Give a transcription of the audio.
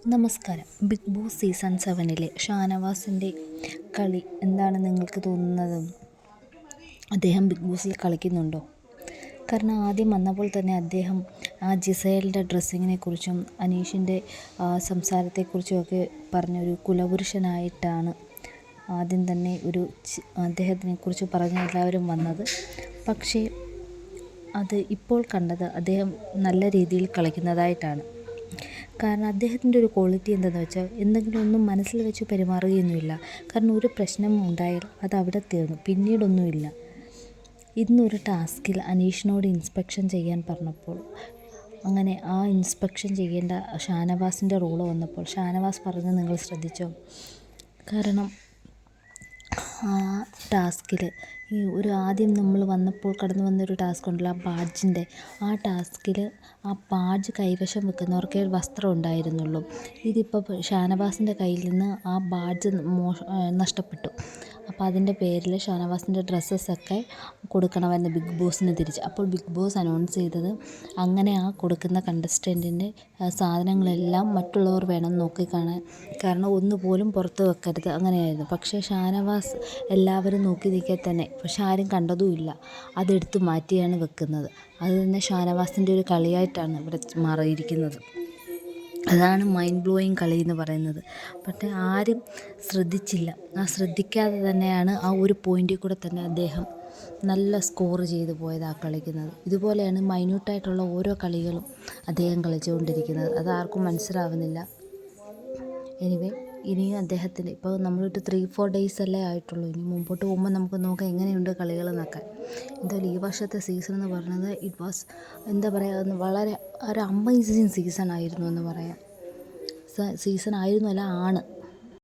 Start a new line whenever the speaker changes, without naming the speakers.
നമസ്കാരം. Big boss season 7 ഷാനവാസിൻ്റെ കളി എന്താണ് നിങ്ങൾക്ക് തോന്നുന്നത്? അദ്ദേഹം ബിഗ് ബോസിൽ കളിക്കുന്നുണ്ടോ? കാരണം ആദ്യം വന്നപ്പോൾ തന്നെ അദ്ദേഹം ജിസേലിൻ്റെ ഡ്രസ്സിങ്ങിനെക്കുറിച്ചും അനീഷിൻ്റെ സംസാരത്തെക്കുറിച്ചുമൊക്കെ പറഞ്ഞൊരു കുലപുരുഷനായിട്ടാണ് ആദ്യം തന്നെ അദ്ദേഹത്തിനെക്കുറിച്ച് പറഞ്ഞ എല്ലാവരും വന്നത്. പക്ഷേ അത് ഇപ്പോൾ കണ്ടത് അദ്ദേഹം നല്ല രീതിയിൽ കളിക്കുന്നതായിട്ടാണ്. കാരണം അദ്ദേഹത്തിൻ്റെ ഒരു ക്വാളിറ്റി എന്താണെന്ന് വെച്ചാൽ എന്തെങ്കിലും ഒന്നും മനസ്സിൽ വെച്ച് പെരുമാറുകയൊന്നുമില്ല. കാരണം ഒരു പ്രശ്നം ഉണ്ടായാൽ അത് അവിടെ തീർന്നു, പിന്നീടൊന്നുമില്ല. ഇന്നൊരു ടാസ്കിൽ അനീഷിനോട് ഇൻസ്പെക്ഷൻ ചെയ്യാൻ പറഞ്ഞപ്പോൾ അങ്ങനെ ആ ഇൻസ്പെക്ഷൻ ചെയ്യേണ്ട ഷാനവാസിൻ്റെ റോള് വന്നപ്പോൾ ഷാനവാസ് പറഞ്ഞത് നിങ്ങൾ ശ്രദ്ധിച്ചോ? കാരണം ആ ടാസ്കിൽ ആദ്യം നമ്മൾ വന്നപ്പോൾ കടന്നു വന്നൊരു ടാസ്ക് ഉണ്ടല്ലോ, ആ ടാസ്കിൽ ആ ബാഡ്ജ് കൈവശം വെക്കുന്നവർക്കേ വസ്ത്രം ഉണ്ടായിരുന്നുള്ളൂ. ഇതിപ്പോൾ ഷാനവാസിൻ്റെ കയ്യിൽ നിന്ന് ആ ബാഡ്ജ് നഷ്ടപ്പെട്ടു. അപ്പോൾ അതിൻ്റെ പേരിൽ ഷാനവാസിൻ്റെ ഡ്രസ്സസൊക്കെ കൊടുക്കണമെന്ന് ബിഗ് ബോസിന് തിരിച്ച്. അപ്പോൾ ബിഗ് ബോസ് അനൗൺസ് ചെയ്തത് അങ്ങനെ ആ കൊടുക്കുന്ന കണ്ടസ്റ്റൻറ്റിൻ്റെ സാധനങ്ങളെല്ലാം മറ്റുള്ളവർ വേണം നോക്കിക്കാണാൻ, കാരണം ഒന്നുപോലും പുറത്ത് വെക്കരുത്, അങ്ങനെയായിരുന്നു. പക്ഷേ ഷാനവാസ് എല്ലാവരും നോക്കി നിൽക്കെ തന്നെ, പക്ഷെ ആരും കണ്ടതുമില്ല, അതെടുത്ത് മാറ്റിയാണ് വെക്കുന്നത്. അത് തന്നെ ഷാനവാസിൻ്റെ ഒരു കളിയായിട്ടാണ് ഇവിടെ മാറിയിരിക്കുന്നത്. അതാണ് മൈൻഡ് ബ്ലോയിങ് കളി എന്ന് പറയുന്നത്. പക്ഷേ ആരും ശ്രദ്ധിച്ചില്ല. ശ്രദ്ധിക്കാതെ തന്നെയാണ് ആ ഒരു പോയിൻറ്റിൽ കൂടെ തന്നെ അദ്ദേഹം നല്ല സ്കോർ ചെയ്ത് പോയത് കളിക്കുന്നത്. ഇതുപോലെയാണ് മൈന്യൂട്ടായിട്ടുള്ള ഓരോ കളികളും അദ്ദേഹം കളിച്ചുകൊണ്ടിരിക്കുന്നത്. അതാർക്കും മനസ്സിലാവുന്നില്ല. ഇനിയും അദ്ദേഹത്തിന് ഇപ്പോൾ നമ്മളൊരു 3-4 ഡേയ്സ് അല്ലേ ആയിട്ടുള്ളൂ. ഇനി മുമ്പോട്ട് പോകുമ്പോൾ നമുക്ക് നോക്കാം എങ്ങനെയുണ്ട് കളികളെന്നൊക്കെ. എന്തായാലും ഈ വർഷത്തെ സീസൺ എന്ന് പറയുന്നത് ഇറ്റ് വാസ് എന്താ പറയുക, വളരെ ഒരു അമേസിങ് സീസൺ ആയിരുന്നു എന്ന് പറയാം. സീസൺ ആയിരുന്നു, അല്ല ആണ്.